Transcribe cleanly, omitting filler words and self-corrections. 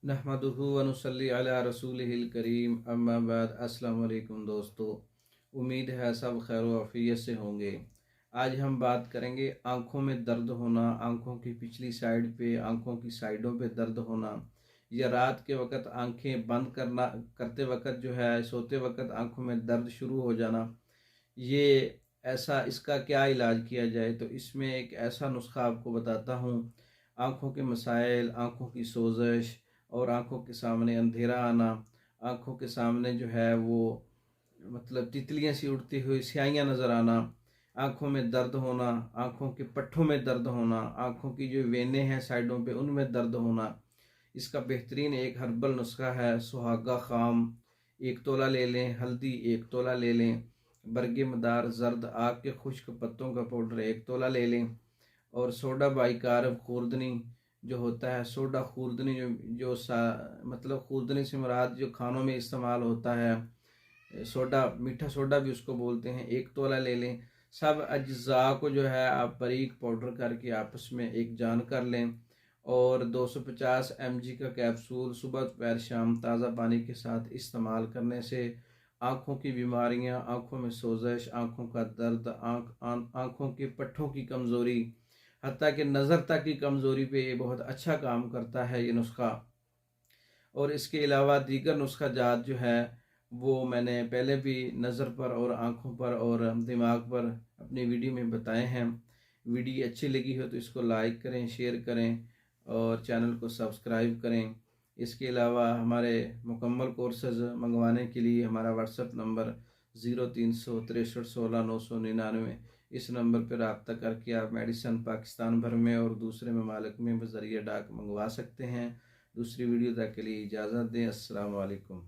नहमदुहु व नुसल्ली अला रसूलिहिल करीम अम्मा बाद। अस्सलाम वालेकुम दोस्तों, उम्मीद है सब खैर व आफियत से होंगे। आज हम बात करेंगे आँखों में दर्द होना, आँखों की पिछली साइड पे, आँखों की साइडों पे दर्द होना, या रात के वक़्त आँखें बंद करते वक़्त जो है, सोते वक़्त आँखों में दर्द शुरू हो जाना। ये ऐसा, इसका क्या इलाज किया जाए? तो इसमें एक ऐसा नुस्खा आपको बताता हूँ। आँखों के मसाइल, आँखों की सोजश और आँखों के सामने अंधेरा आना, आँखों के सामने जो है वो मतलब तितलियाँ सी उड़ती हुई स्याहियाँ नज़र आना, आँखों में दर्द होना, आँखों के पट्ठों में दर्द होना, आँखों की जो वेनें हैं साइडों पे उनमें दर्द होना। इसका बेहतरीन एक हर्बल नुस्खा है सुहागा खाम। 1 तोला ले लें, हल्दी 1 तोला ले लें, बरगे मदार जर्द आग के खुश्क पत्तों का पाउडर 1 तोला ले लें, और सोडा बाइकारब खूर्दनी जो होता है, सोडा खूर्दनी मतलब खूर्दनी से मुराद जो खानों में इस्तेमाल होता है, सोडा, मीठा सोडा भी उसको बोलते हैं, 1 तोला ले लें। सब अज्जा को जो है आप बारीक पाउडर करके आपस में एक जान कर लें, और 250 mg का कैप्सूल सुबह दोपहर शाम ताज़ा पानी के साथ इस्तेमाल करने से आँखों की बीमारियाँ, आँखों में सोजश, आँखों का दर्द, आँखों के पट्ठों की कमज़ोरी, हत्ता कि नज़र तक की कमज़ोरी पे ये बहुत अच्छा काम करता है ये नुस्खा। और इसके अलावा दीगर नुस्खा जात जो है वो मैंने पहले भी नज़र पर और आँखों पर और दिमाग पर अपनी वीडियो में बताए हैं। वीडियो अच्छी लगी हो तो इसको लाइक करें, शेयर करें और चैनल को सब्सक्राइब करें। इसके अलावा हमारे मुकम्मल कोर्सेज़ मंगवाने के लिए हमारा व्हाट्सएप नंबर 036316 999, इस नंबर पर रब्ता करके आप मेडिसन पाकिस्तान भर में और दूसरे ममालिक में बज़रिया डाक मंगवा सकते हैं। दूसरी वीडियो तक के लिए इजाज़त दें। अस्सलाम वालेकुम।